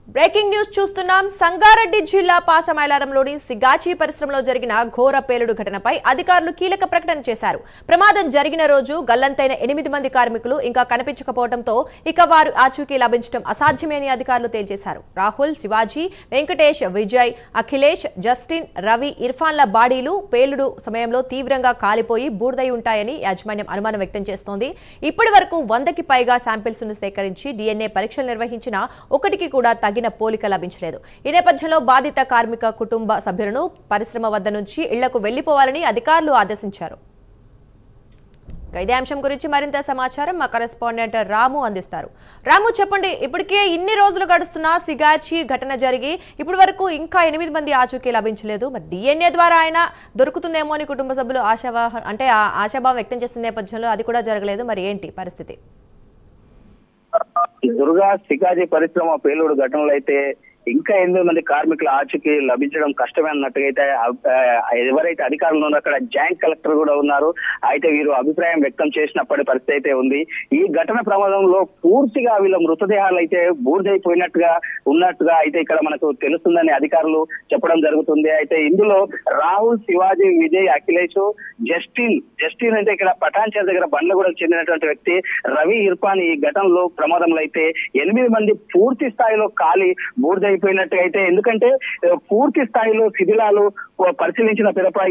Breaking news చూస్తున్నాం. సంగారెడ్డి జిల్లా పాసమైలారంలోని సిగాచి పరిశ్రమలో జరిగిన ఘోర పేలుడు ఘటనపై అధికారులు కీలక ప్రకటన చేశారు. ప్రమాదం జరిగిన రోజు గల్లంతైన 8 మంది కార్మికులు ఇంకా కనిపించకపోవడంతో ఇక వారు ఆచూకీ లభించడం అసాధ్యమే అని అధికారులు తేల్చేశారు. రాహుల్, శివాజీ, వెంకటేష్, విజయ్, అఖిలేష్, జస్టిన్, రవి, ఇర్ఫాన్ల బాడీలు పేలుడు సమయంలో తీవ్రంగా కాలిపోయి బూడిదై ఉంటాయని యాజమాన్యం అనుమానం వ్యక్తం చేస్తోంది. ఇప్పటి వరకు 100కి పైగా శాంపిల్స్ ను సేకరించి DNA పరీక్షలు నిర్వహించినా ఒకటికి కూడా తగిన పోలిక లభించలేదు. ఈ నేపథ్యంలో బాధిత కార్మిక కుటుంబ సభ్యులను పరిశ్రమ వద్ద నుంచి ఇళ్లకు వెళ్లిపోవాలని అధికారులు ఆదేశించారు. ఇదే అంశం గురించి మరింత సమాచారం మా కరెస్పాండెంట్ రాము అందిస్తారు. రాము, చెప్పండి, ఇప్పటికే ఇన్ని రోజులు గడుస్తున్నా సిగాచి ఘటన జరిగి ఇప్పటి వరకు ఇంకా 8 మంది ఆచూకీ లభించలేదు. మరి DNA ద్వారా ఆయన దొరుకుతుందేమో అని కుటుంబ సభ్యులు ఆశాభావం వ్యక్తం చేసిన నేపథ్యంలో అది కూడా జరగలేదు. మరి ఏంటి పరిస్థితి? దుర్గా సిగాజీ పరిశ్రమ పేలుడు ఘటనలో అయితే ఇంకా 8 మంది కార్మికుల ఆచూకీ లభించడం కష్టమే అన్నట్టుగా అయితే ఎవరైతే అధికారులు ఉన్నారో అక్కడ జాయింట్ కలెక్టర్ కూడా ఉన్నారు. అయితే వీరు అభిప్రాయం వ్యక్తం చేసినప్పటి పరిస్థితి అయితే ఉంది. ఈ ఘటన ప్రమాదంలో పూర్తిగా వీళ్ళ మృతదేహాలు అయితే బూడిదైపోయినట్టుగా అయితే ఇక్కడ మనకు తెలుస్తుందని అధికారులు చెప్పడం జరుగుతుంది. అయితే ఇందులో రాహుల్, శివాజీ, విజయ్, అఖిలేష్, జస్టిన్ అంటే ఇక్కడ పటాన్చేరు దగ్గర బండ్లగూడకు చెందినటువంటి వ్యక్తి, రవి, ఇర్ఫాన్ ఈ ఘటనలో ప్రమాదంలో అయితే 8 మంది పూర్తి స్థాయిలో కాలి బూడిద అయిపోయినట్టు అయితే, ఎందుకంటే పూర్తి స్థాయిలో శిథిలాలు పరిశీలించిన పిదపై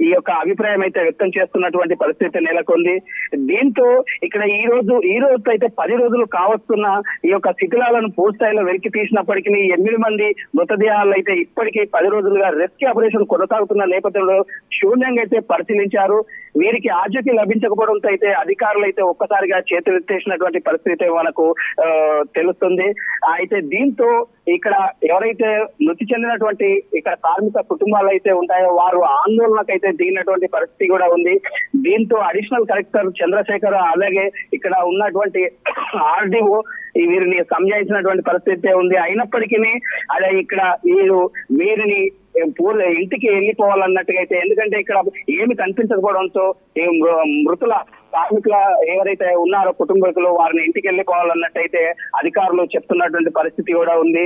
ఈ యొక్క అభిప్రాయం అయితే వ్యక్తం చేస్తున్నటువంటి పరిస్థితి నెలకొంది. దీంతో ఇక్కడ ఈ రోజు అయితే 10 రోజులు కావస్తున్న ఈ యొక్క శిథిలాలను పూర్తి స్థాయిలో వెలికి తీసినప్పటికీ 8 మంది మృతదేహాలు అయితే ఇప్పటికీ 10 రోజులుగా రెస్క్యూ ఆపరేషన్ కొనసాగుతున్న నేపథ్యంలో శూన్యంగా అయితే పరిశీలించారు. వీరికి ఆచూకీ లభించకపోవడంతో అయితే అధికారులు అయితే ఒక్కసారిగా చేతులెత్తేసినటువంటి పరిస్థితి మనకు తెలుస్తుంది. అయితే దీంతో ఇక్కడ ఎవరైతే మృతి చెందినటువంటి ఇక్కడ కార్మిక కుటుంబాలు అయితే ఉంటాయో వారు ఆందోళనకైతే దిగినటువంటి పరిస్థితి కూడా ఉంది. దీంతో అడిషనల్ కలెక్టర్ చంద్రశేఖర్ అలాగే ఇక్కడ ఉన్నటువంటి RDO వీరిని సంజాయించినటువంటి పరిస్థితి ఉంది. అయినప్పటికీ అదే ఇక్కడ వీరిని ఇంటికి వెళ్ళిపోవాలన్నట్టుగా అయితే, ఎందుకంటే ఇక్కడ ఏమి కనిపించకపోవడంతో మృతుల కార్మికుల ఎవరైతే ఉన్నారో కుటుంబీకులు వారిని ఇంటికి వెళ్ళిపోవాలన్నట్టయితే అధికారులు చెప్తున్నటువంటి పరిస్థితి కూడా ఉంది.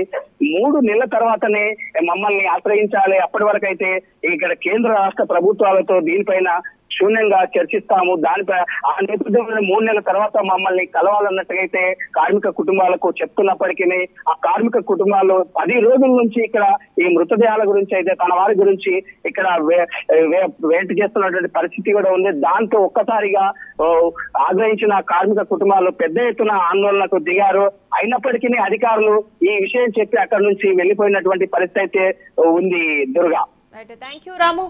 3 నెలల తర్వాతనే మమ్మల్ని ఆశ్రయించాలి, అప్పటి వరకు అయితే ఇక్కడ కేంద్ర రాష్ట్ర ప్రభుత్వాలతో దీనిపైన శూన్యంగా చర్చిస్తాము, దానిపై ఆ నేపథ్యంలో 3 నెలల తర్వాత మమ్మల్ని కలవాలన్నట్టుగైతే కార్మిక కుటుంబాలకు చెప్తున్నప్పటికీ ఆ కార్మిక కుటుంబాలు 10 రోజుల నుంచి ఇక్కడ ఈ మృతదేహాల గురించి అయితే తన వారి గురించి ఇక్కడ వెయిట్ చేస్తున్నటువంటి పరిస్థితి కూడా ఉంది. దాంతో ఒక్కసారిగా ఆగ్రహించిన కార్మిక కుటుంబాలు పెద్ద ఎత్తున ఆందోళనకు దిగారు. అయినప్పటికీ అధికారులు ఈ విషయం చెప్పి అక్కడి నుంచి వెళ్లిపోయినటువంటి పరిస్థితి అయితే ఉంది. దుర్గా, థ్యాంక్ యూ రాము.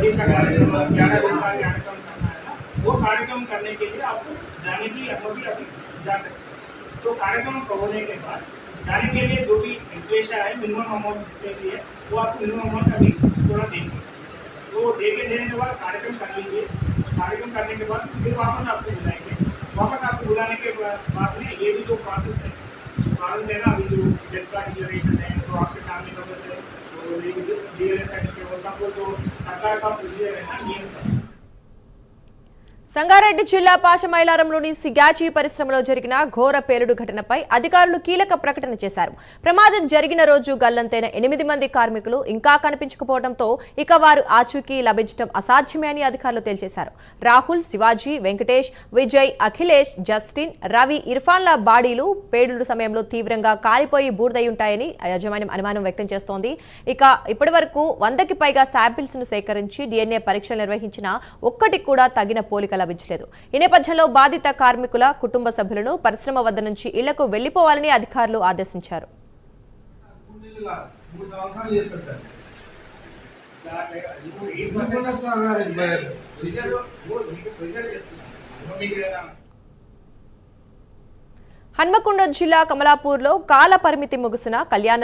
दिन का कार्यक्रम 11 दिन का कार्यक्रम करना है ना, वो कार्यक्रम करने के लिए आपको जाने की अनुमति अभी जा सकते हैं। तो कार्यक्रम होने के बाद जाने के लिए जो भी एक्सप्रेशन है मिनिमम अमाउंट जिसके लिए वो आपको मिनिमम अमाउंट अभी थोड़ा देंगे, तो दे के देने के बाद कार्यक्रम कर लीजिए। कार्यक्रम करने के बाद फिर वापस आपको बुलाएंगे। वापस आपको बुलाने के बाद में ये भी जो प्रोसेस है ना, अभी जो डेथ का डिक्लेरेशन है, तो आपके फैमिली मेंबर्स है, సంగారెడ్డి జిల్లా పాసమైలారంలోని సిగాచి పరిశ్రమలో జరిగిన ఘోర పేలుడు ఘటనపై అధికారులు కీలక ప్రకటన చేశారు. ప్రమాదం జరిగిన రోజు గల్లంతైన 8 మంది కార్మికులు ఇంకా కనిపించకపోవడంతో ఇక వారు ఆచూకీ లభించడం అసాధ్యమే అని అధికారులు తేల్చేశారు. రాహుల్, శివాజీ, వెంకటేష్, విజయ్, అఖిలేష్, జస్టిన్, రవి, ఇర్ఫాన్ల బాడీలు పేలుడు సమయంలో తీవ్రంగా కాలిపోయి బూడిదై ఉంటాయని యాజమాన్యం అనుమానం వ్యక్తం చేస్తోంది. ఇక ఇప్పటి వరకు 100కి పైగా శాంపిల్స్ ను సేకరించి DNA పరీక్షలు నిర్వహించినా ఒక్కటి కూడా తగిన పోలిక లభించలేదు. ఈ నేపథ్యంలో బాధిత కార్మికుల కుటుంబ సభ్యులను పరిశ్రమ వద్ద నుంచి ఇళ్లకు వెళ్లిపోవాలని అధికారులు ఆదేశించారు. హన్మకొండ జిల్లా కమలాపూర్లో కాల పరిమితి ముగిసిన కళ్యాణ